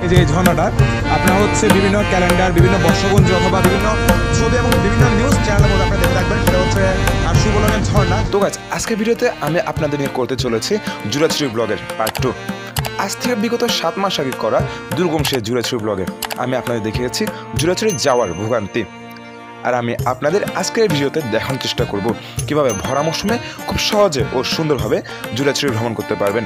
এই যে ঝর্ণাটা আপনারা হচ্ছে বিভিন্ন ক্যালেন্ডার, বিভিন্ন বর্ষপঞ্জি অথবা বিভিন্ন ছবি এবং বিভিন্ন নিউজ চ্যানেলের মধ্যে আপনারা দেখে থাকবেন। সেটা হচ্ছে সুবলনের ঝর্ণা। তো গাছ আজকের ভিডিওতে আমি আপনাদের নিয়ে করতে চলেছি জুরাছড়ি ব্লগের পার্ট 2। আজ থেকে বিগত 7 মাস আগে করা দুর্গম সে জুরাছড়ি ব্লগে আমি আপনাদের দেখিয়েছি জুরাছড়ি যাওয়ার ভোগান্তি। আর আমি আপনাদের আজকের ভিডিওতে দেখানোর চেষ্টা করব কিভাবে ভরা মৌসুমে খুব সহজে ও সুন্দরভাবে জুরাছড়ি ভ্রমণ করতে পারবেন।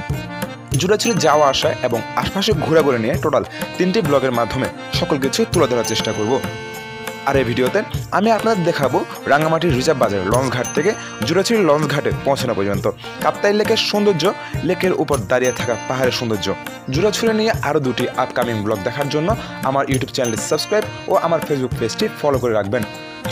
জুরাছড়ি যাওয়া আসা এবং আশপাশে ঘোরাঘুরি নিয়ে টোটাল 3টি ব্লগের মাধ্যমে সকল কিছু তুলে ধরার চেষ্টা করব। আর এই ভিডিওতে আমি আপনাদের দেখাবো রাঙামাটির রিজার্ভ বাজার লঞ্চ ঘাট থেকে জুরাছড়ি লঞ্চ ঘাটে পৌঁছানো পর্যন্ত কাপ্তাই লেকের সৌন্দর্য, লেকের উপর দাঁড়িয়ে থাকা পাহাড়ের সৌন্দর্য। জুরাছড়ি নিয়ে আরও 2টি আপকামিং ব্লগ দেখার জন্য আমার ইউটিউব চ্যানেলটি সাবস্ক্রাইব ও আমার ফেসবুক পেজটি ফলো করে রাখবেন,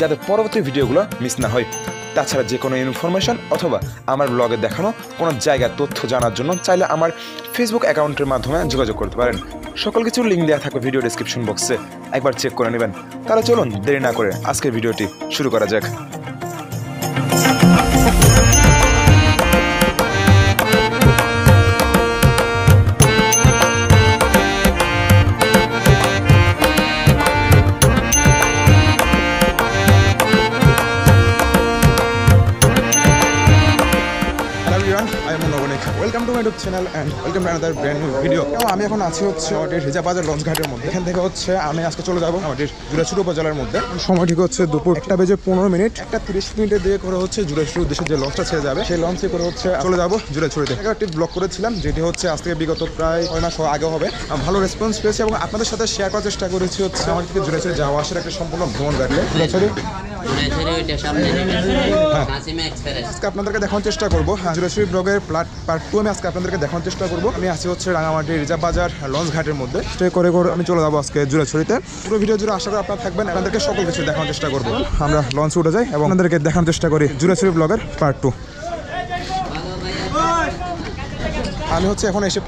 যাতে পরবর্তী ভিডিওগুলো মিস না হয়। তাছাড়া যে কোনো ইনফরমেশন অথবা আমার ব্লগে দেখানো কোনো জায়গার তথ্য জানার জন্য চাইলে আমার ফেসবুক অ্যাকাউন্টের মাধ্যমে যোগাযোগ করতে পারেন। সকল কিছুর লিঙ্ক দেওয়া থাকবে ভিডিও ডিসক্রিপশন বক্সে, একবার চেক করে নেবেন। তাহলে চলুন দেরি না করে আজকের ভিডিওটি শুরু করা যাক। Welcome to my YouTube channel and welcome to another brand new video. আমি এখন আছি হচ্ছে আমাদের রিজার্ভ বাজার লঞ্চ ঘাটের মধ্যে। এখান থেকে হচ্ছে আমি আজকে চলে যাবো আমাদের জুরাছড়ি উপজেলার মধ্যে। সময় ঠিক হচ্ছে দুপুর 1:15, 1:30 মিনিটের দিকে করে হচ্ছে জুরাছড়ির উদ্দেশ্যে যে লঞ্চটা ছেড়ে যাবে সেই লঞ্চে করে হচ্ছে চলে যাবো জুরাছড়িতে। একটি ব্লগ করেছিলাম যেটি হচ্ছে আজ থেকে বিগত প্রায় 6 মাস আগে হবে। ভালো রেসপন্স পেয়েছি এবং আপনাদের সাথে শেয়ার করার চেষ্টা করেছি হচ্ছে আমার থেকে জুরাছড়ি যাওয়া আসার একটা সম্পূর্ণ ভ্রমণ গাড়ি। আজকে আপনাদেরকে দেখানোর চেষ্টা করবো জুরাছড়ি ব্লগের পার্ট 2 আমি আজকে আপনাদেরকে দেখানোর চেষ্টা করবো। আমি আছি হচ্ছে রাঙামাটি রিজার্ভ বাজার লঞ্চ ঘাটের মধ্যে। স্টে করে আমি চলে যাবো আজকে জুরাছড়িতে। পুরো ভিডিও জুড়ে আশা করি আপনারা থাকবেন। আপনাদেরকে সকল কিছু দেখানোর চেষ্টা করবো। আমরা লঞ্চে উঠে যাই এবং আপনাদেরকে দেখানোর চেষ্টা করি জুরাছড়ি ব্লগের পার্ট 2। আমি হচ্ছে এখন এসে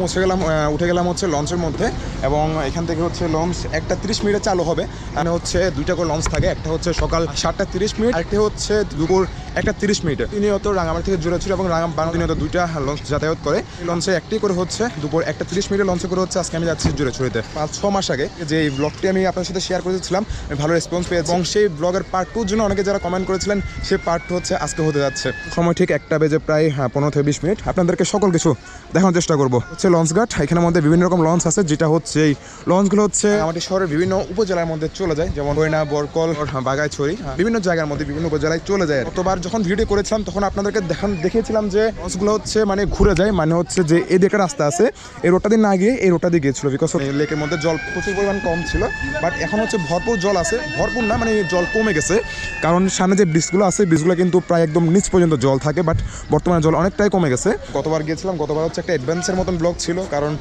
উঠে গেলাম হচ্ছে লঞ্চের মধ্যে এবং এখান থেকে হচ্ছে লঞ্চ 1:30 মিনিটে চালু হবে। মানে হচ্ছে 2টা করে লঞ্চ থাকে, একটা হচ্ছে সকাল 7:30 মিনিট, আরেকটা হচ্ছে দুপুর 1:30 মিনিটে। তিনিয়ত রাঙামাটি থেকে জুরাছড়ি এবং তিনিয়ত 2টা লঞ্চ যাতায়াত করে। লঞ্চে একটি করে হচ্ছে দুপুর 1:30 মিনিটে লঞ্চে করে হচ্ছে আজকে আমি যাচ্ছি জুরাছড়িতে। 5-6 মাস আগে যে এই ব্লগটি আমি আপনার সাথে শেয়ার করেছিলাম, আমি ভালো রেসপন্স পেয়েছি এবং সেই ব্লগের পার্ট 2 জন্য অনেকে যারা কমেন্ট করেছিলেন সেই পার্ট 2 হচ্ছে আজকে হতে যাচ্ছে। সময় ঠিক 1টা বেজে প্রায় 15-20 মিনিট। আপনাদেরকে সকল কিছু দেখানোর চেষ্টা করবো। হচ্ছে লঞ্চ ঘাট, এখানের মধ্যে বিভিন্ন রকম লঞ্চ আছে, যেটা হচ্ছে এই লঞ্চগুলো হচ্ছে আমাদের শহরের বিভিন্ন উপজেলার মধ্যে চলে যায়, যেমন বইনা, বরকল, বাগাইছড়ি, বিভিন্ন জায়গার মধ্যে বিভিন্ন উপজেলায় চলে যায়। গতবার যখন ভিডিও করেছিলাম তখন আপনাদেরকে দেখিয়েছিলাম যে লঞ্চগুলো হচ্ছে মানে ঘুরে যায়, মানে হচ্ছে যে এই দিকে রাস্তা আছে এই রোডটা দিয়ে না গিয়ে এই রোডটা দিয়ে গিয়েছিল, বিকজ লেকের মধ্যে জল প্রচুর পরিমাণ কম ছিল। বাট এখন হচ্ছে ভরপুর জল আছে, ভরপুর না মানে জল কমে গেছে, কারণ সামনে যে ব্রিজগুলো আছে ব্রিজগুলো কিন্তু প্রায় একদম নিচ পর্যন্ত জল থাকে, বাট বর্তমানে জল অনেকটাই কমে গেছে। গতবার গিয়েছিলাম, গতবার হচ্ছে একটা অ্যাডভেঞ্চার মতন ব্লগ ছিল, কারণ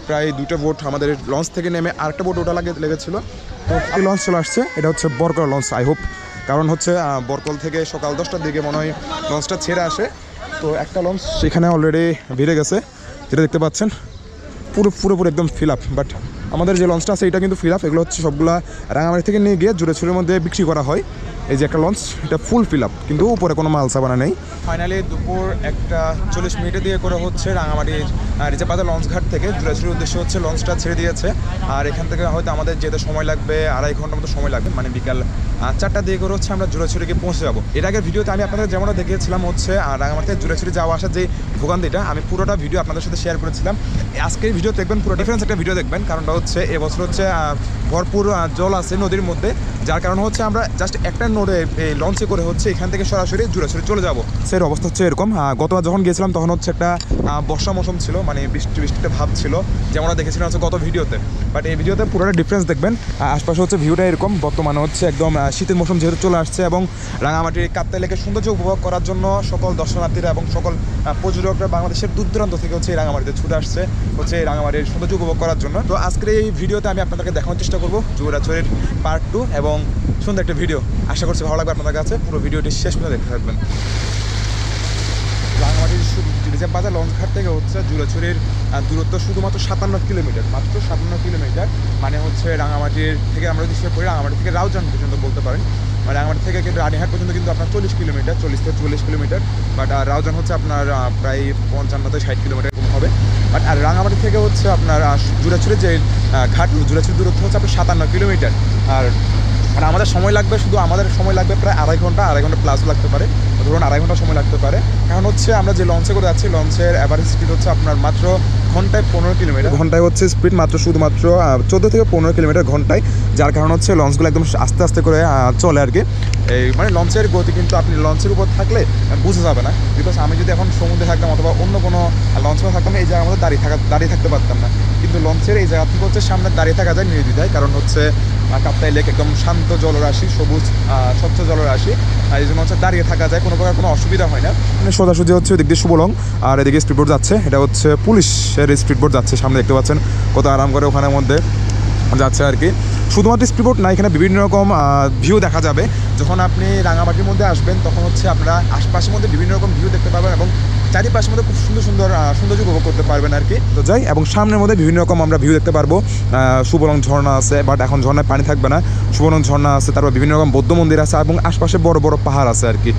প্রায় 2টা বোট আমাদের লঞ্চ থেকে নেমে আরেকটা বোট ওটা লেগেছিল। তো এই লঞ্চ চলে আসছে, এটা হচ্ছে বরকল লঞ্চ। আই হোপ, কারণ হচ্ছে বরকল থেকে সকাল 10টার দিকে মনে হয় লঞ্চটা ছেড়ে আসে। তো একটা লঞ্চ সেখানে অলরেডি ভিড়ে গেছে, যেটা দেখতে পাচ্ছেন পুরোপুরি একদম ফিল আপ। বাট আমাদের যে লঞ্চটা আছে এটা কিন্তু ফিল আপ। এগুলো হচ্ছে সবগুলা রাঙামাটি থেকে নিয়ে গিয়ে জুরাছড়ির মধ্যে বিক্রি করা হয়। এই যে একটা লঞ্চ, এটা ফুল ফিল আপ, কিন্তু উপরে কোনো মাল সাবানা নেই। ফাইনালি দুপুর 1:40 মিনিটের দিকে করে হচ্ছে রাঙামাটির রিজার্ভ বাজার লঞ্চ ঘাট থেকে জুরাছড়ির উদ্দেশ্যে হচ্ছে লঞ্চটা ছেড়ে দিয়েছে। আর এখান থেকে হয়তো আমাদের যেতে সময় লাগবে 2.5 ঘন্টার মতো সময় লাগবে, মানে বিকাল 4টার দিকে করে হচ্ছে আমরা জুরাছড়িকে পৌঁছে যাবো। এর আগের ভিডিওতে আমি আপনাদের যেমনটা দেখিয়েছিলাম হচ্ছে রাঙামাটি থেকে জুরাছড়ি যাওয়া আসার যে ভোগান্তিটা, আমি পুরোটা ভিডিও আপনাদের সাথে শেয়ার করেছিলাম। আজকের ভিডিও দেখবেন, পুরো ডিফারেন্স একটা ভিডিও দেখবেন, কারণটা হচ্ছে এবছর হচ্ছে ভরপুর জল আছে নদীর মধ্যে, যার কারণে হচ্ছে আমরা জাস্ট একটা নোডে এই লঞ্চে করে হচ্ছে এখান থেকে সরাসরি জুরাছড়ি চলে যাবো। সেই অবস্থা হচ্ছে এরকম। গতবার যখন গিয়েছিলাম তখন হচ্ছে একটা বর্ষা মৌসুম ছিল, মানে বৃষ্টিটা ভাব ছিল, যেমন দেখেছিলাম হচ্ছে গত ভিডিওতে। বাট এই ভিডিওতে পুরোটা ডিফারেন্স দেখবেন। আশপাশে হচ্ছে ভিউটা এরকম। বর্তমানে হচ্ছে একদম শীতের মৌসুম যেহেতু চলে আসছে এবং রাঙামাটির কাপ্তাই লেকের সৌন্দর্য উপভোগ করার জন্য সকল দর্শনার্থীরা এবং সকল পর্যটকরা বাংলাদেশের দূর দূরান্ত থেকে হচ্ছে এই রাঙামাটিতে ছুটে আসছে হচ্ছে এই রাঙামাটির সৌন্দর্য উপভোগ করার জন্য। তো আজকের এই ভিডিওতে আমি আপনাদেরকে দেখানোর চেষ্টা করবো জুরাছড়ির পার্ট 2 এবং সুন্দর একটা ভিডিও। আশা করছি ভালো লাগবে আপনাদের কাছে। পুরো ভিডিওটি শেষ পর্যন্ত দেখতে থাকবেন। রাঙামাটির রিজার্ভ বাজার লঞ্চ ঘাট থেকে হচ্ছে জুরাছড়ির দূরত্ব শুধুমাত্র 57 কিলোমিটার, মাত্র 57 কিলোমিটার। মানে হচ্ছে রাঙামাটির থেকে আমরা যদি সে পড়ি রাঙামাটি থেকে রাউজান পর্যন্ত বলতে পারেন। মানে রাঙামাটি থেকে কিন্তু রানীহাট পর্যন্ত কিন্তু আপনার 40 কিলোমিটার, 40 থেকে 44 কিলোমিটার। বাট রাউজান হচ্ছে আপনার প্রায় 55 থেকে 60 কিলোমিটার হবে। বাট আর রাঙামাটি থেকে হচ্ছে আপনার জুরাছড়ির যে ঘাট, জুরাছড়ির দূরত্ব হচ্ছে আপনার 57 কিলোমিটার। আর মানে আমাদের সময় লাগবে, শুধু আমাদের সময় লাগবে প্রায় আড়াই ঘন্টা প্লাসও লাগতে পারে, ধরুন আড়াই ঘন্টা সময় লাগতে পারে। কারণ হচ্ছে আমরা যে লঞ্চে করে যাচ্ছি, লঞ্চের অ্যাভারেজ স্পিড হচ্ছে আপনার মাত্র ঘন্টায় 15 কিলোমিটার, ঘন্টায় হচ্ছে স্পিড মাত্র শুধুমাত্র 14 থেকে 15 কিলোমিটার ঘন্টায়। যার কারণ হচ্ছে লঞ্চগুলো একদম আস্তে আস্তে করে চলে আর কি। এই মানে লঞ্চের গতি কিন্তু আপনি লঞ্চের উপর থাকলে বোঝা যাবে না। বিকজ আমি যদি এখন সমুদ্রে থাকতাম অথবা অন্য কোনো লঞ্চে থাকতাম, এই জায়গার মধ্যে দাঁড়িয়ে থাকতে পারতাম না। কিন্তু লঞ্চের এই জায়গা থেকে হচ্ছে সামনে দাঁড়িয়ে থাকা যায় নির্দ্বিধায়। কারণ হচ্ছে কাপ্তাই লেক একদম শান্ত জলরাশি, সবুজ স্বচ্ছ জলরাশি, এই জন্য হচ্ছে দাঁড়িয়ে থাকা যায়, কোনো প্রকার কোনো অসুবিধা হয় না। মানে সোজাসুজি হচ্ছে ওদিক দিয়ে শুভলং, আর এদিকে স্পিডবোট যাচ্ছে, এটা হচ্ছে পুলিশের স্পিডবোট যাচ্ছে, সামনে দেখতে পাচ্ছেন কত আরাম করে ওখানের মধ্যে যাচ্ছে আর কি। শুধুমাত্র স্পিডবোট না, এখানে বিভিন্ন রকম ভিউ দেখা যাবে। যখন আপনি রাঙামাটির মধ্যে আসবেন তখন হচ্ছে আপনারা আশপাশের মধ্যে বিভিন্ন রকম ভিউ দেখতে পাবেন এবং চারিপাশের মধ্যে খুব সুন্দর সুন্দর সৌন্দর্য উপভোগ করতে পারবেন আর কি। তো যাই, এবং সামনের মধ্যে বিভিন্ন রকম আমরা ভিউ দেখতে পারবো। শুভলং ঝর্ণা আছে, বাট এখন ঝর্ণায় পানি থাকবে না। শুভলং ঝর্ণা আছে, তারপর বিভিন্ন রকম বৌদ্ধ মন্দির আছে এবং আশপাশে বড় বড় পাহাড় আছে আর কি।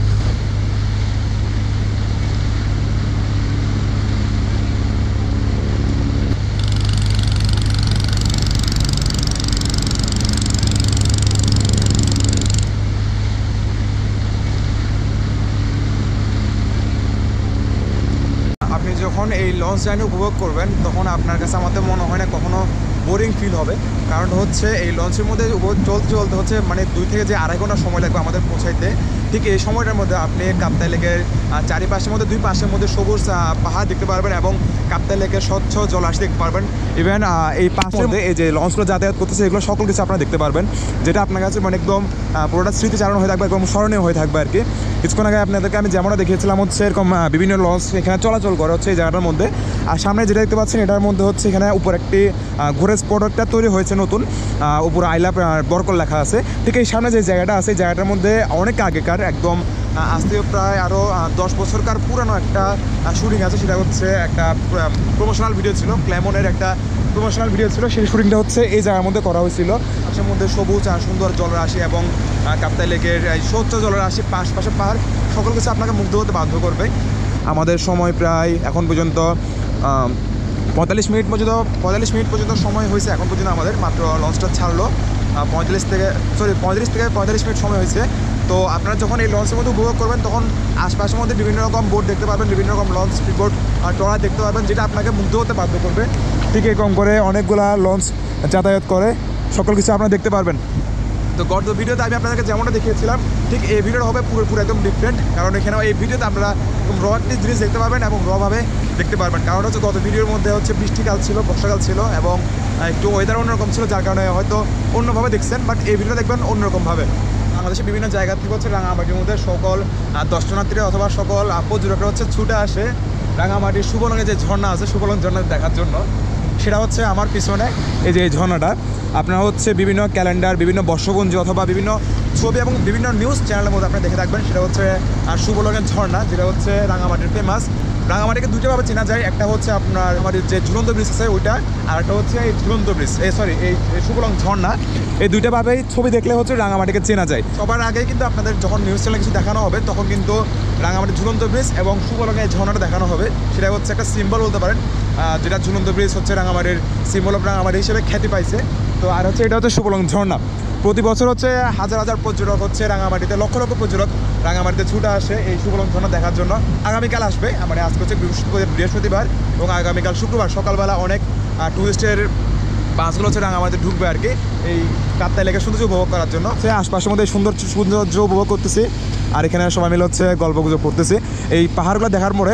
আপনি যখন এই লঞ্চ জার্নি উপভোগ করবেন তখন আপনার কাছে আমাদের মনে হয় না কখনো বোরিং ফিল হবে। কারণ হচ্ছে এই লঞ্চের মধ্যে চলতে চলতে হচ্ছে মানে 2 থেকে যে আড়াই ঘন্টা সময় লাগবে আমাদের পৌঁছাইতে, ঠিক এই সময়টার মধ্যে আপনি কাপ্তাই লেকের চারিপাশের মধ্যে 2 পাশের মধ্যে সবুজ পাহাড় দেখতে পারবেন এবং কাপ্তাই লেকের স্বচ্ছ জলাশয় দেখতে পারবেন। ইভেন এই পাশের মধ্যে এই যে লঞ্চগুলো যাতায়াত করতেছে এগুলো সকল কিছু আপনারা দেখতে পারবেন, যেটা আপনার কাছে মানে একদম পুরোটা স্মৃতিচারণ হয়ে থাকবে, একদম স্মরণীয় হয়ে থাকবে আর কি। কিছুক্ষণ আগে আপনাদেরকে আমি যেমনটা দেখিয়েছিলাম হচ্ছে এরকম বিভিন্ন লঞ্চ এখানে চলাচল করে হচ্ছে এই জায়গাটার মধ্যে। আর সামনে যেটা দেখতে পাচ্ছেন এটার মধ্যে হচ্ছে এখানে উপর একটি ঘোরের স্পট একটা তৈরি হয়েছে নতুন, উপর আইলা বরকল লেখা আছে। ঠিক এই সামনে যে জায়গাটা আছে, জায়গাটার মধ্যে অনেক আগেকার একদম আজ থেকে প্রায় আরও 10 বছরকার পুরানো একটা শুটিং আছে। সেটা হচ্ছে একটা প্রমোশনাল ভিডিও ছিল, ক্ল্যামনের একটা প্রমোশনাল ভিডিও ছিল। সেই শুটিংটা হচ্ছে এই জায়গার মধ্যে করা হয়েছিল। পাশের মধ্যে সবুজ সুন্দর জলরাশি এবং কাপ্তাই লেকের স্বচ্ছ জলরাশি, পাশে পাহাড়, সকল কিছু আপনাকে মুগ্ধ হতে বাধ্য করবে। আমাদের সময় প্রায় এখন পর্যন্ত 45 মিনিট পর্যন্ত সময় হয়েছে। এখন পর্যন্ত আমাদের মাত্র লঞ্চটা ছাড়লো 35 থেকে 45 মিনিট সময় হয়েছে। তো আপনারা যখন এই লঞ্চের মধ্যে উপভোগ করবেন তখন আশপাশের মধ্যে বিভিন্ন রকম বোট দেখতে পারবেন, বিভিন্ন রকম লঞ্চ, স্পিডবোট আর ট্রলার দেখতে পারবেন, যেটা আপনাকে মুগ্ধ হতে বাধ্য করবে। ঠিক এরকম করে অনেকগুলা লঞ্চ যাতায়াত করে, সকল কিছু আপনারা দেখতে পারবেন। তো গত ভিডিওতে আমি আপনাদেরকে যেমনটা দেখিয়েছিলাম ঠিক এই ভিডিওটা হবে পুরো একদম ডিফারেন্ট। কারণ এখানে এই ভিডিওতে আপনারা র একটি জিনিস দেখতে পাবেন এবং রভাবে দেখতে পারবেন। কারণ হচ্ছে গত ভিডিওর মধ্যে হচ্ছে বৃষ্টিকাল ছিল, বর্ষাকাল ছিল এবং একটু ওয়েদার অন্যরকম ছিল, যার কারণে হয়তো অন্যভাবে দেখছেন, বাট এই ভিডিওটা দেখবেন অন্যরকমভাবে। বাংলাদেশের বিভিন্ন জায়গা থেকে হচ্ছে রাঙামাটির মধ্যে সকল দর্শনার্থী অথবা সকল পর্যটকরা হচ্ছে ছুটে আসে রাঙামাটির শুভলংয়ে যে ঝর্ণা আছে, শুভলং ঝর্ণা দেখার জন্য। সেটা হচ্ছে আমার পিছনে এই যে এই ঝর্ণাটা। আপনারা হচ্ছে বিভিন্ন ক্যালেন্ডার, বিভিন্ন বর্ষপঞ্জি অথবা বিভিন্ন ছবি এবং বিভিন্ন নিউজ চ্যানেলের মধ্যে আপনারা দেখে থাকবেন। সেটা হচ্ছে শুভলংয়ের ঝর্ণা, যেটা হচ্ছে রাঙামাটির ফেমাস। রাঙামাটিকে দুটোভাবে চেনা যায়, একটা হচ্ছে আপনার আমাদের যে ঝুলন্ত ব্রিজ আছে ওইটা, আর একটা হচ্ছে এই ঝুলন্ত ব্রিজ, এই শুভলং ঝর্ণা। এই দুইটাভাবেই ছবি দেখলে হচ্ছে রাঙামাটিকে চেনা যায়। সবার আগে কিন্তু আপনাদের যখন নিউজ চ্যানেলে কিছু দেখানো হবে তখন কিন্তু রাঙামাটির ঝুলন্ত ব্রিজ এবং শুভলংয়ের ঝর্ণাটা দেখানো হবে। সেটা হচ্ছে একটা সিম্বল বলতে পারেন, যেটা ঝুলন্ত ব্রিজ হচ্ছে রাঙামাটির সিম্বল অফ রাঙামাটি হিসেবে খ্যাতি পাইছে। তো আর হচ্ছে এটা হচ্ছে শুভলং ঝর্ণা। প্রতি বছর হচ্ছে হাজার হাজার পর্যটক হচ্ছে রাঙামাটিতে, লক্ষ লক্ষ পর্যটক রাঙামাটিতে ছুটে আসে এই শুভলং ঝর্ণা দেখার জন্য। আগামীকাল আসবে, মানে আজকে হচ্ছে বৃহস্পতিবার এবং আগামীকাল শুক্রবার সকালবেলা অনেক টুরিস্টের বাসগুলো হচ্ছে রাঙামাটিতে ঢুকবে আর কি, এই কাপ্তাই লেকের সৌন্দর্য উপভোগ করার জন্য। সে আশপাশের মধ্যে সৌন্দর্য উপভোগ করতেছি আর এখানে সবাই মিলে হচ্ছে গল্পগুজব করতেছি। এই পাহাড়গুলো দেখার পরে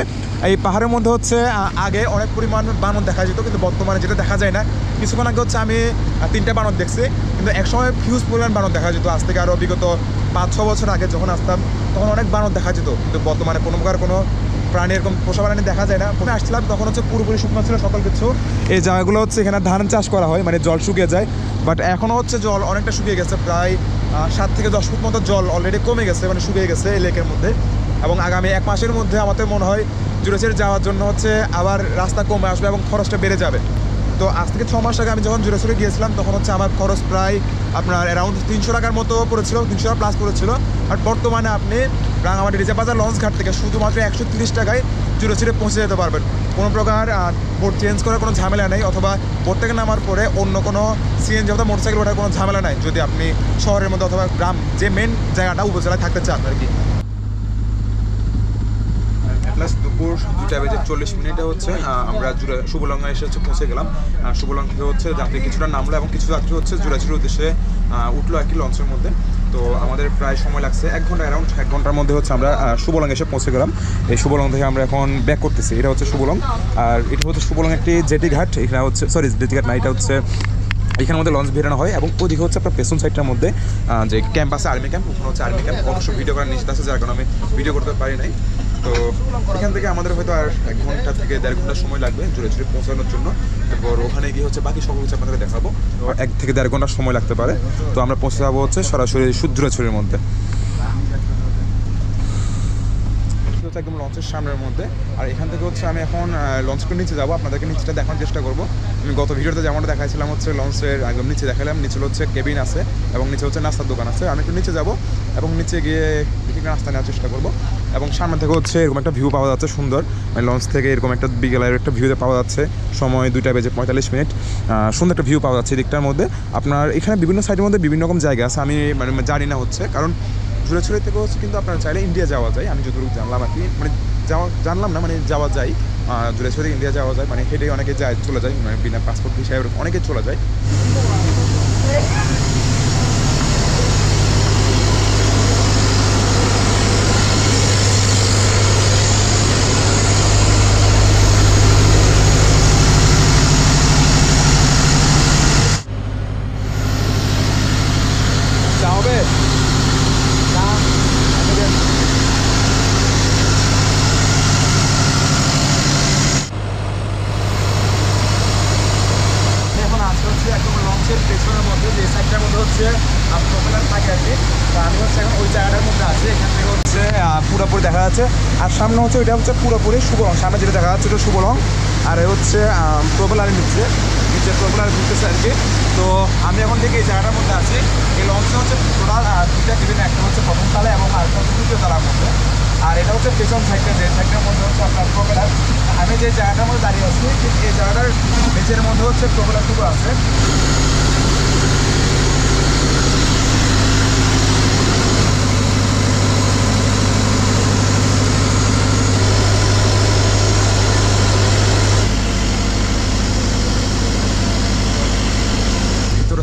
এই পাহাড়ের মধ্যে হচ্ছে আগে অনেক পরিমাণ বানর দেখা যেত, কিন্তু বর্তমানে যেটা দেখা যায় না। কিছুক্ষণ আগে হচ্ছে আমি 3টা বানর দেখছি, কিন্তু একসময় হিউজ পরিমাণ বানর দেখা যেত। আজ থেকে আরও বিগত 5-6 বছর আগে যখন আসতাম তখন অনেক বানর দেখা যেত, কিন্তু বর্তমানে কোনো প্রকার কোনো প্রাণী এরকম পোষা প্রাণী দেখা যায় না। প্রথমে আসছিলাম তখন হচ্ছে পুরোপুরি শুকনো ছিল সকল কিছু। এই জায়গাগুলো হচ্ছে এখানে ধান চাষ করা হয়, মানে জল শুকিয়ে যায়, বাট এখনও হচ্ছে জল অনেকটা শুকিয়ে গেছে, প্রায় 7 থেকে 10 ফুট মতো জল অলরেডি কমে গেছে, মানে শুকিয়ে গেছে এই লেকের মধ্যে। এবং আগামী 1 মাসের মধ্যে আমাদের মনে হয় জুরাছড়ি যাওয়ার জন্য হচ্ছে আবার রাস্তা কমে আসবে এবং খরচটা বেড়ে যাবে। তো আজ থেকে 6 মাস আগে আমি যখন জুড়েছড়ি গিয়েছিলাম তখন হচ্ছে আমার খরচ প্রায় আপনার অ্যারাউন্ড 300 টাকার মতো পড়েছিল, 300 টাকা প্লাস পড়েছিল। আর বর্তমানে আপনি রাঙামাটি রিজার্ভ বাজার লঞ্চ ঘাট থেকে শুধুমাত্র 130 টাকায় জুড়েছড়ি পৌঁছে যেতে পারবেন। কোনো প্রকার বোট চেঞ্জ করার কোনো ঝামেলা নেই, অথবা বোট থেকে নামার পরে অন্য কোনো সিএনজি অথবা মোটরসাইকেল ওঠার কোনো ঝামেলা নাই যদি আপনি শহরের মধ্যে অথবা গ্রাম যে মেন জায়গাটা উপজেলায় থাকতে চান আর কি। প্লাস দুপুর 2:40 হচ্ছে আমরা শুভলঙ্গা এসে হচ্ছে পৌঁছে গেলাম। শুভলং থেকে হচ্ছে যাত্রী কিছুটা নামলো এবং কিছু যাত্রী হচ্ছে জুড়াছড়ির উদ্দেশ্যে উঠলো আর কি লঞ্চের মধ্যে। তো আমাদের প্রায় সময় লাগছে 1 ঘন্টা, অ্যারাউন্ড 1 ঘন্টার মধ্যে হচ্ছে আমরা শুভলং এসে পৌঁছে গেলাম। এই শুভলং থেকে আমরা এখন ব্যাক করতেছি। এটা হচ্ছে শুভলং, আর এটা হচ্ছে শুভলং একটি জেটি ঘাট। এখানে হচ্ছে জেটি ঘাট না, এটা হচ্ছে এখানের মধ্যে লঞ্চ বেরানো হয় এবং ওদিকে হচ্ছে আপনার পেছন সাইডটার মধ্যে যে ক্যাম্প আছে, আর্মি ক্যাম্প, ওখানে হচ্ছে আর্মি ক্যাম্প। অবশ্য ভিডিও করার নিষেধ আছে, যার কারণে আমি ভিডিও করতে পারি নাই। তো এখান থেকে আমাদের হয়তো আর 1 ঘন্টা থেকে 1.5 ঘন্টা সময় লাগবে জুড়েছড়ি পৌঁছানোর জন্য। তারপর ওখানে গিয়ে হচ্ছে বাকি সকল কিছু আপনাদের দেখাবো। 1 থেকে 1.5 ঘন্টা সময় লাগতে পারে। তো আমরা পৌঁছে যাবো হচ্ছে সরাসরি জুড়েছড়ির মধ্যে, একদম লঞ্চের সামনের মধ্যে। আর এখান থেকে হচ্ছে আমি এখন লঞ্চের নিচে যাবো, আপনাদেরকে নিচেটা দেখানোর চেষ্টা করবো। আমি গত ভিডিওতে যেমনটা দেখাইছিলাম হচ্ছে লঞ্চের একদম নিচে দেখালাম, নিচে হচ্ছে কেবিন আছে এবং নিচে হচ্ছে নাস্তার দোকান আছে। আমি একটু নিচে যাবো এবং নিচে গিয়ে দেখি নাস্তা নেওয়ার চেষ্টা করবো। এবং সামনে থেকে হচ্ছে এরকম একটা ভিউ পাওয়া যাচ্ছে সুন্দর, মানে লঞ্চ থেকে এরকম একটা বিকেলের একটা ভিউ পাওয়া যাচ্ছে। সময় 2:45। সুন্দর একটা ভিউ পাওয়া যাচ্ছে এদিকটার মধ্যে। আপনার এখানে বিভিন্ন সাইডের মধ্যে বিভিন্ন রকম জায়গা আছে, আমি মানে জানি না হচ্ছে, কারণ জুড়েছড়ি থেকে হচ্ছে কিন্তু আপনারা চাইলে ইন্ডিয়া যাওয়া যায়। আমি যতটুকু জানলাম আর কি, মানে জানলাম না, মানে যাওয়া যায় জুড়েছড়ি ইন্ডিয়া যাওয়া যায়, মানে হেঁটেই অনেকে যায়, চলে যায়, মানে বিনা পাসপোর্ট ভিসায় অনেকে চলে যায়। পেছনের মধ্যে যে সাইডটার মধ্যে হচ্ছে প্রোপেলার থাকে আর কি। তো আমি হচ্ছে এখন ওই জায়গাটার মধ্যে আছি। এখান থেকে হচ্ছে পুরোপুরি দেখা যাচ্ছে। আর সামনে হচ্ছে ওইটা হচ্ছে পুরোপুরি শুভলং, সামনে যেটা দেখা যাচ্ছে ওটা শুভলং। আর হচ্ছে প্রোপেলারের নিচে প্রোপেলার ঘুরতেছে আর কি। তো আমি এখন থেকে এই জায়গাটার মধ্যে আছি। এই লঞ্চে হচ্ছে টোটাল 2টা কেবিন, একটা হচ্ছে প্রথম তলায় এবং আরেকটা হচ্ছে 2য় তলার মধ্যে। আর এটা হচ্ছে পেছন সাইডটা, যে সাইডটার মধ্যে হচ্ছে আপনার প্রোপেলার। আমি যে জায়গাটার মধ্যে দাঁড়িয়ে আছি ঠিক এই জায়গাটার নিচের মধ্যে হচ্ছে প্রোপেলারটুকু আছে।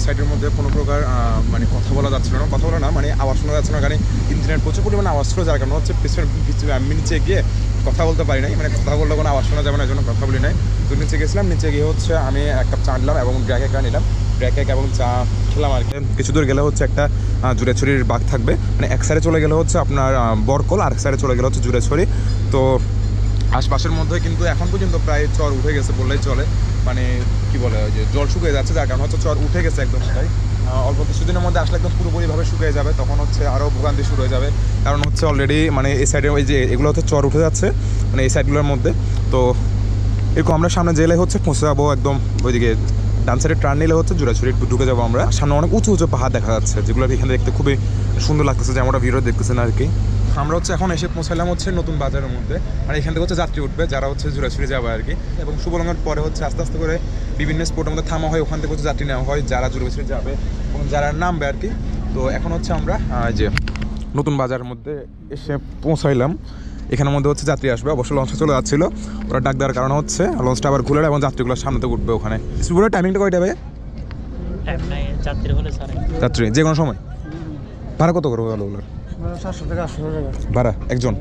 সাইডের মধ্যে কোনো প্রকার মানে কথা বলা যাচ্ছিল না, কথা বলা না মানে আওয়াজ শোনা যাচ্ছে না, কারণ ইন্টারনেট প্রচুর পরিমাণে আওয়াজ ছিল, যার কারণে হচ্ছে আমি নিচে গিয়ে কথা বলতে পারি নাই, মানে কথা বললে কোনো আওয়াজ শোনা যাবে না, এই জন্য কথা বলি নাই। তো নিচে গেছিলাম, নিচে গিয়ে হচ্ছে আমি 1 কাপ চা নিলাম এবং ড্রাই কেক নিলাম, ড্রাই কেক এবং চা খেলাম আর কি। কিছু দূর গেলে হচ্ছে একটা জুড়েছড়ির বাগ থাকবে, মানে এক সাইডে চলে গেলে হচ্ছে আপনার বরকল, আর এক সাইডে চলে গেলে হচ্ছে জুড়েছড়ি। তো আশপাশের মধ্যে কিন্তু এখন পর্যন্ত প্রায় চর উঠে গেছে বললেই চলে, মানে কি বলে ওই যে জল শুকিয়ে যাচ্ছে, যার কারণে হচ্ছে চর উঠে গেছে একদম। সেটাই অল্প কিছুদিনের মধ্যে আসলে একদম পুরোপুরিভাবে শুকিয়ে যাবে, তখন হচ্ছে আরও ভোগান্তি শুরু হয়ে যাবে, কারণ হচ্ছে অলরেডি মানে এই সাইডে ওই যে এগুলো হচ্ছে চর উঠে যাচ্ছে মানে এই সাইডগুলোর মধ্যে। তো এরকম আমরা সামনে জেলে হচ্ছে পৌঁছে যাবো একদম ওইদিকে ডান সাইডে টার্ন নিলে হচ্ছে জুড়েছড়ি একটু ঢুকে যাবো আমরা। সামনে অনেক উঁচু উঁচু পাহাড় দেখা যাচ্ছে, যেগুলো এখানে দেখতে খুবই সুন্দর লাগতেছে, যেমন ভিডিও দেখতেছেন আর কি। আমরা হচ্ছে এখন এসে পৌঁছালাম হচ্ছে নতুন বাজারের মধ্যে, আর এখান থেকে হচ্ছে যাত্রী উঠবে যারা হচ্ছে জুড়েছড়ি যাবে আর কি। এবং শুভলঙ্গের পরে হচ্ছে আস্তে আস্তে করে বিভিন্ন স্পটের মধ্যে থামা হয়, ওখান থেকে হচ্ছে যাত্রী নেওয়া হয় যারা জুড়েছড়ি যাবে এবং যারা নামবে আর কি। তো এখন হচ্ছে আমরা যে নতুন বাজারের মধ্যে এসে পৌঁছাইলাম, এখানের মধ্যে হচ্ছে যাত্রী আসবে। অবশ্য লঞ্চটা চলে যাচ্ছিলো, ওরা ডাক দেওয়ার কারণে হচ্ছে লঞ্চটা আবার ঘুরে এবং যাত্রীগুলো সামনে থেকে উঠবে ওখানে। স্পিডবোটের টাইমিংটা কয়টা ভাই? যাত্রী যে কোনো সময়। ভাড়া কত করে গেল ওগুলোর? 700 থেকে 800 টাকা ভাড়া একজন।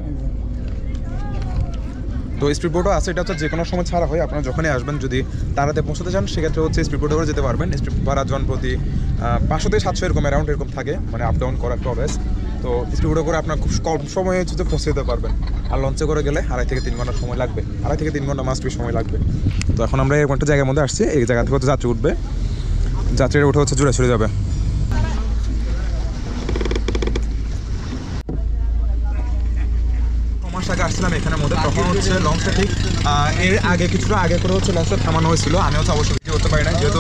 তো স্পিডবোটও আছে, এটা হচ্ছে যে কোনো সময় ছাড়া হয়, আপনারা যখনই আসবেন যদি তাড়াতে পৌঁছাতে চান সেক্ষেত্রে হচ্ছে স্পিডবোটে করে যেতে পারবেন। স্পিড ভাড়া জন প্রতি 500 থেকে 700 এরকম অ্যারাউন্ড এরকম থাকে, মানে আপ ডাউন করার প্রবেশ। তো স্পিডবোটে করে আপনার খুব কম সময়ে হচ্ছে পৌঁছে যেতে পারবেন। আর লঞ্চে করে গেলে 2.5 থেকে 3 ঘন্টা সময় লাগবে, 2.5 থেকে 3 ঘন্টা মাস্ট বি সময় লাগবে। তো এখন আমরা এরকম একটা জায়গার মধ্যে আসছি, এই জায়গা থেকে হচ্ছে যাত্রী উঠবে, যাত্রীরা উঠে হচ্ছে জুড়েছড়ি যাবে। মাস আগে আসছিলাম এখানের মধ্যে, তখন হচ্ছে লঞ্চটা ঠিক এর আগে কিছুটা আগে করে হচ্ছে লঞ্চটা থামানো হয়েছিল। আমি হচ্ছে অবশ্যই ভিডিও করতে পারি না, যেহেতু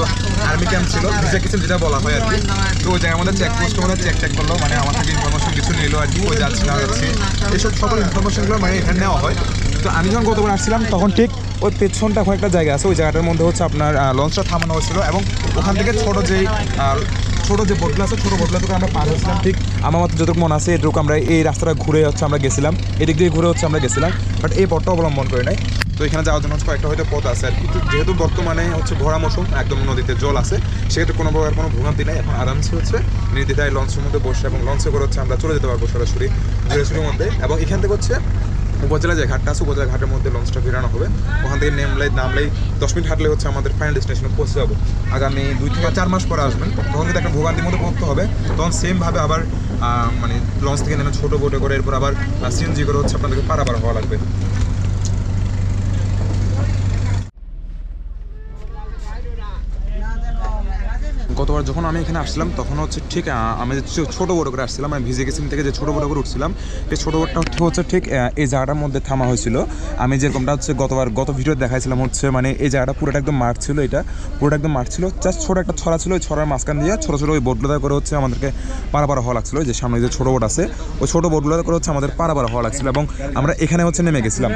আর্মি ক্যাম্প ছিল, ভিসা কিছু যেটা বলা হয় আর কি। তো ওই জায়গায় আমাদের চেকপোস্টের মধ্যে চেক করলো, মানে আমার থেকে ইনফরমেশন কিছু নিলো আর কি, ওই যাচ্ছি না যাচ্ছি এইসব সকল ইনফরমেশনগুলো মানে এখানে নেওয়া হয়। তো আমি যখন গতবার আসছিলাম তখন ঠিক ওই পেছনটা এখন একটা জায়গা আছে, ওই জায়গাটার মধ্যে হচ্ছে আপনার লঞ্চটা থামানো হয়েছিল, এবং ওখান থেকে ছোটো যে বোটগুলো আছে, ছোটো বোটগুলো থেকে আমরা পার হয়েছিলাম। ঠিক আমার মতো যতটুকু মনে আছে এটুকু আমরা এই রাস্তাটা ঘুরে হচ্ছে আমরা গেছিলাম, এদিক দিয়ে ঘুরে হচ্ছে আমরা গেছিলাম, বাট এই পথটা অবলম্বন করে নাই। তো এখানে যাওয়ার জন্য কয়েকটা হয়তো পথ আছে আর কি। যেহেতু বর্তমানে হচ্ছে ভরা মৌসুম, একদম নদীতে জল আছে, সেক্ষেত্রে কোনো প্রকার কোনো ভোগান্তি নাই। এখন আরামসে হচ্ছে নির্দ্বিধায় লঞ্চের মধ্যে বসে এবং লঞ্চে করে হচ্ছে আমরা চলে যেতে পারবো সরাসরি জুড়েছড়ির মধ্যে। এবং এখান থেকে হচ্ছে উপজেলা যে ঘাটটা আছে, উপজেলা ঘাটের মধ্যে লঞ্চটা ফেরানো হবে। ওখান থেকে নামলেই 10 মিনিট হাঁটলে হচ্ছে আমাদের ফাইনাল ডেস্টিনেশনে পৌঁছে যাবো। আগামী 2 থেকে 4 মাস পরে আসবেন, তখন কিন্তু একটা ভোগান্তির মধ্যে পড়তে হবে। তখন সেমভাবে আবার মানে লঞ্চ থেকে নেমে ছোটো বোটে করে এরপর আবার সিএনজি করে হচ্ছে আপনাদেরকে পারাবার হওয়া লাগবে। গতবার যখন আমি এখানে আসছিলাম তখন হচ্ছে ঠিক আমি যে ছোটো বোট করে আসছিলাম, আমি ভিজে গেছিলাম থেকে যে ছোটো বোট করে উঠছিলাম, এই ছোটো বোটটা হচ্ছে ঠিক এই জায়গাটার মধ্যে থামা হয়েছিল। আমি যেরকমটা হচ্ছে গত ভিডিও দেখাইছিলাম হচ্ছে মানে এই জায়গাটা পুরোটা একদম মাঠ ছিল, এটা পুরোটা একদম মাঠ ছিল, জাস্ট ছোটো একটা ছড়া ছিল, ওই ছড়ার মাঝখান দিয়ে ছোটো ছোটো ওই বোটগুলো করে হচ্ছে আমাদেরকে পারাবার হওয়া লাগছিলো। যে সামনে যে ছোটো বোট আছে ওই ছোটো বোটগুলো করে হচ্ছে আমাদের পারাবার হওয়া লাগছিলো, এবং আমরা এখানে হচ্ছে নেমে গেছিলাম।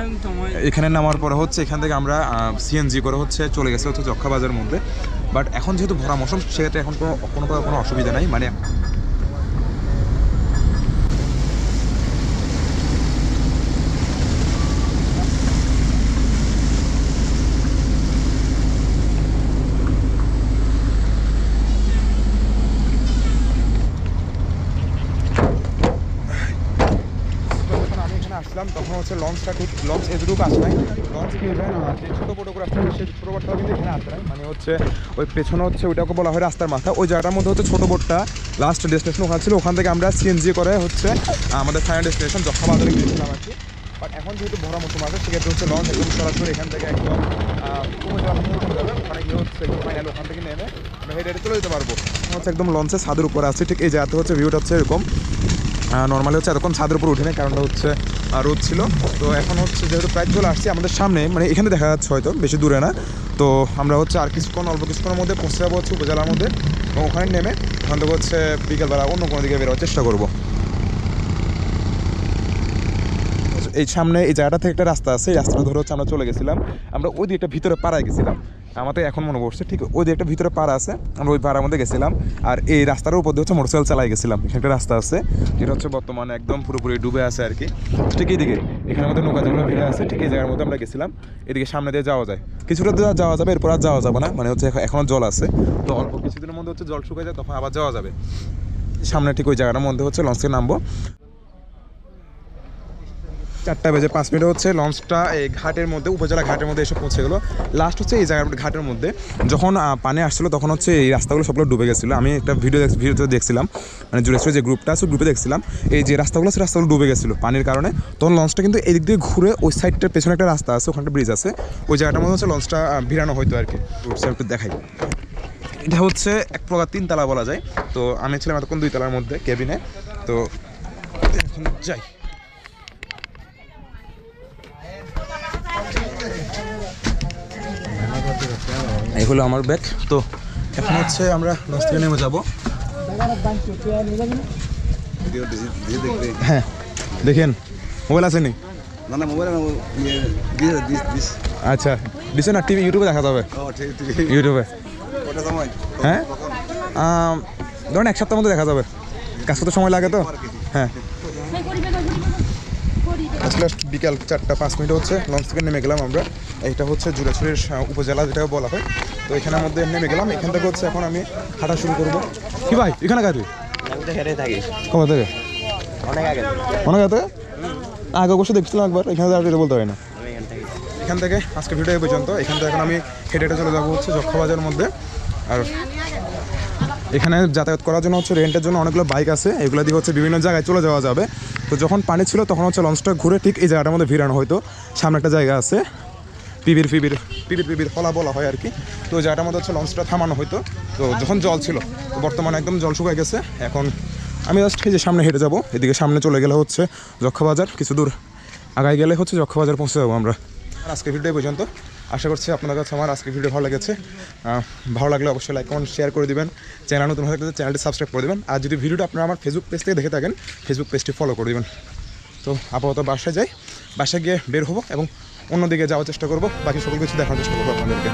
এখানে নামার পরে হচ্ছে এখান থেকে আমরা সিএনজি করে হচ্ছে চলে গেছে হচ্ছে যক্ষা বাজারের মধ্যে। বাট এখন যেহেতু ভরা মৌসুম, সেক্ষেত্রে এখন কোনো অসুবিধা নাই। মানে আসলাম তখন হচ্ছে লঞ্চটা ঠিক লঞ্চ এতটুকু আসে নাই, লঞ্চ কি হবে না যে ছোটো বোটো করে আসতে সেই ছোটো বোটটাও কিন্তু এখানে আসে নাই। মানে হচ্ছে ওই পেছনে হচ্ছে ওইটাকে বলা হয় রাস্তার মাথা, ওই জায়গাটার মধ্যে হচ্ছে ছোটো বোটটা লাস্ট ডেস্টিনেশন ওখানে ছিল, ওখান থেকে আমরা সিএনজি করে হচ্ছে আমাদের ফাইনাল ডেস্টিনেশন যক্ষা বাজারে গিয়েছিলাম আর কি। বাট এখন যেহেতু ভরা মৌসুম আছে, সেক্ষেত্রে হচ্ছে লঞ্চ একদম সরাসরি এখান থেকে একদম মানে কি হচ্ছে ফাইনাল ওখান থেকে নেমে আমরা হেঁটে হেঁটে চলে যেতে পারবো। হচ্ছে একদম লঞ্চে ছাদের উপরে আছে, ঠিক এই জায়গাতে হচ্ছে ভিউটা হচ্ছে এরকম। নর্মালি হচ্ছে এরকম ছাদের উপর উঠে নেই, কারণটা হচ্ছে রোদ ছিল। তো এখন হচ্ছে যেহেতু প্রায় চলে আসছি আমাদের সামনে, মানে এখানে দেখা যাচ্ছে হয়তো বেশি দূরে না। তো আমরা হচ্ছে আর অল্প কিছুক্ষণের মধ্যে পৌঁছে যাবো হচ্ছে উপজেলার মধ্যে, এবং ওখানে নেমে ওখান থেকে হচ্ছে বিকেলবেলা অন্য কোনো দিকে বেরোবার চেষ্টা করবো। এই সামনে এই জায়গাটা থেকে একটা রাস্তা আছে, এই রাস্তাটা ধরে হচ্ছে আমরা চলে গেছিলাম, আমরা ওই দিকটা ভিতরে পাড়ায় গেছিলাম। আমাদের এখন মনে পড়ছে ঠিক ওই দিকে একটা ভিতরে পাড়া আছে, আমরা ওই পাড়ার মধ্যে গেছিলাম। আর এই রাস্তার উপর দিয়ে হচ্ছে মোটরসাইকেল চালাই গেছিলাম। এখানে একটা রাস্তা আছে যেটা হচ্ছে বর্তমানে একদম পুরোপুরি ডুবে আছে আর কি। ঠিক এইদিকে এখানে আমাদের নৌকা যেগুলো ভিড়ে আছে, ঠিক এই জায়গার মধ্যে আমরা গেছিলাম। এদিকে সামনে দিয়ে যাওয়া যায়, কিছুটা দিয়ে যাওয়া যাবে, এরপর আর যাওয়া যাবে না, মানে হচ্ছে এখনও জল আছে। তো অল্প কিছুদিনের মধ্যে হচ্ছে জল শুকিয়ে যায়, তখন আবার যাওয়া যাবে। সামনে ঠিক ওই জায়গাটার মধ্যে হচ্ছে লঞ্চ থেকে নামবো। 4:05 হচ্ছে লঞ্চটা এই ঘাটের মধ্যে, উপজেলা ঘাটের মধ্যে এসে পৌঁছে গেলো। লাস্ট হচ্ছে এই জায়গার ঘাটের মধ্যে যখন পানি আসছিলো তখন হচ্ছে এই রাস্তাগুলো সবগুলো ডুবে গেছিলো। আমি একটা ভিডিওতে দেখছিলাম, মানে জুড়েছিল যে গ্রুপটা আছে গ্রুপে দেখছিলাম এই যে রাস্তাগুলো আছে, রাস্তাগুলো ডুবে গেছিলো পানির কারণে। তখন লঞ্চটা কিন্তু এদিক দিয়ে ঘুরে ওই সাইডটার পেছনে একটা রাস্তা আছে, ওখানে ব্রিজ আছে, ওই জায়গাটার মধ্যে হচ্ছে লঞ্চটা ভিড়ানো হয়তো আর কি। একটু দেখাই, এটা হচ্ছে এক প্রকার 3 তলা বলা যায়। তো আমি ছিলাম এতক্ষণ 2 তলার মধ্যে কেবিনে। তো এখন যাই, এই হলো আমার ব্যাগ। তো এখন হচ্ছে আমরা লঞ্চ থেকে নেমে যাবো। হ্যাঁ দেখেন, মোবাইল আছে নি? না মোবাইল আচ্ছা দিছে না, টিভি ইউটিউবে দেখা যাবে, ইউটিউবে। হ্যাঁ ধরুন 1 সপ্তাহের মধ্যে দেখা যাবে, কাজ করতে সময় লাগে তো। হ্যাঁ আসলে বিকাল 4:05 হচ্ছে লঞ্চ থেকে নেমে গেলাম আমরা। এইটা হচ্ছে জুড়েছড়ির উপজেলা যেটাকে বলা হয়। তো এখানের মধ্যে নেমে গেলাম, এখান থেকে হচ্ছে এখন আমি হাঁটা শুরু করবো। কি ভাই এখানে কাজ কবে থেকে? অনেক আগে আগে অবশ্যই দেখছিলাম একবার, এখানে আর বলতে হয় না। এখান থেকে আজকে ভিডিও এই পর্যন্ত। এখান থেকে এখন আমি হেঁটে হেঁটে চলে যাবো হচ্ছে যক্ষা বাজারের মধ্যে। আর এখানে যাতায়াত করার জন্য হচ্ছে রেন্টের জন্য অনেকগুলো বাইক আছে, এগুলো দিয়ে হচ্ছে বিভিন্ন জায়গায় চলে যাওয়া যাবে। তো যখন পানি ছিল তখন হচ্ছে লঞ্চটা ঘুরে ঠিক এই জায়গাটার মধ্যে ভিড়ানো হয়তো। সামনে একটা জায়গা আছে, পিবির হলা বলা হয় আর কি। তো ওই জায়গাটার মধ্যে হচ্ছে লঞ্চটা থামানো হয়তো। তো যখন জল ছিল, তো বর্তমানে একদম জল শুকিয়ে গেছে। এখন আমি জাস্ট এই যে সামনে হেঁটে যাবো, এদিকে সামনে চলে গেলে হচ্ছে যক্ষা বাজার, কিছু দূর আগায় গেলে হচ্ছে যক্ষা বাজার পৌঁছে যাবো আমরা। আজকে ভিডিও পর্যন্ত, আশা করছি আপনাদের কাছে আমার আজকের ভিডিও ভালো লেগেছে। ভালো লাগলে অবশ্যই লাইক কমেন্ট শেয়ার করে দিবেন। চ্যানেল নতুন হয়ে থাকলে চ্যানেলটি সাবস্ক্রাইব করে দেবেন। আর যদি ভিডিওটা আপনারা আমার ফেসবুক পেজ থেকে দেখে থাকেন, ফেসবুক পেজটি ফলো করে দেবেন। তো আপাতত বাসায় যাই, বাসায় গিয়ে বের হবো এবং অন্যদিকে যাওয়ার চেষ্টা করবো, বাকি সকল কিছু দেখার চেষ্টা করবো আপনাদেরকে।